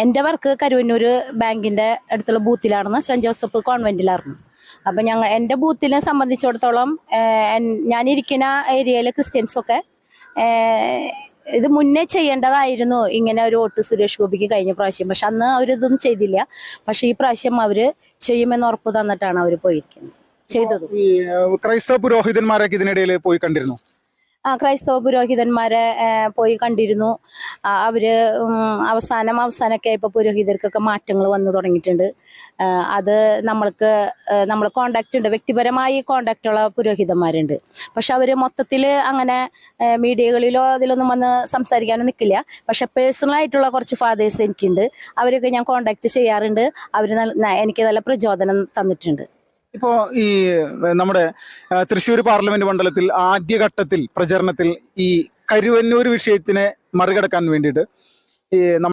എൻ്റെ വർക്ക് കരുവന്നൂർ ബാങ്കിൻ്റെ അടുത്തുള്ള ബൂത്തിലാണെന്ന് സെൻറ്റ് ജോസഫ് കോൺവെൻറ്റിലായിരുന്നു. അപ്പം എൻ്റെ ബൂത്തിനെ സംബന്ധിച്ചിടത്തോളം ഞാനിരിക്കുന്ന ഏരിയയിലെ ക്രിസ്ത്യൻസൊക്കെ ഇത് മുന്നേ ചെയ്യേണ്ടതായിരുന്നു ഇങ്ങനെ ഒരു വോട്ട് സുരേഷ് ഗോപിക്ക് കഴിഞ്ഞ പ്രാവശ്യം. പക്ഷെ അന്ന് അവരിതൊന്നും ചെയ്തില്ല. പക്ഷെ ഈ പ്രാവശ്യം അവർ ചെയ്യുമെന്ന് ഉറപ്പ് തന്നിട്ടാണ് അവർ പോയിരിക്കുന്നത് ചെയ്തത്. ക്രൈസ്തവ പുരോഹിതന്മാരൊക്കെ ഇതിനിടയിൽ പോയി കണ്ടിരുന്നു. ക്രൈസ്തവ പുരോഹിതന്മാരെ പോയി കണ്ടിരുന്നു. അവര് അവസാനമൊക്കെ ഇപ്പോൾ പുരോഹിതർക്കൊക്കെ മാറ്റങ്ങൾ വന്നു തുടങ്ങിയിട്ടുണ്ട്. അത് നമ്മൾ കോണ്ടാക്റ്റ് ഉണ്ട്, വ്യക്തിപരമായി കോണ്ടാക്റ്റുള്ള പുരോഹിതന്മാരുണ്ട്. പക്ഷെ അവർ മൊത്തത്തിൽ അങ്ങനെ മീഡിയകളിലോ അതിലൊന്നും വന്ന് സംസാരിക്കാനും നിൽക്കില്ല. പക്ഷെ പേഴ്സണലായിട്ടുള്ള കുറച്ച് ഫാദേഴ്സ് എനിക്കുണ്ട്. അവരൊക്കെ ഞാൻ കോണ്ടാക്ട് ചെയ്യാറുണ്ട്. അവർ എനിക്ക് നല്ല പ്രചോദനം തന്നിട്ടുണ്ട്. ഇപ്പോ ഈ നമ്മുടെ തൃശ്ശൂർ പാർലമെന്റ് മണ്ഡലത്തിൽ ആദ്യഘട്ടത്തിൽ പ്രചരണത്തിൽ ഈ കരുവന്നൂർ വിഷയത്തിനെ മറികടക്കാൻ വേണ്ടിയിട്ട് ഈ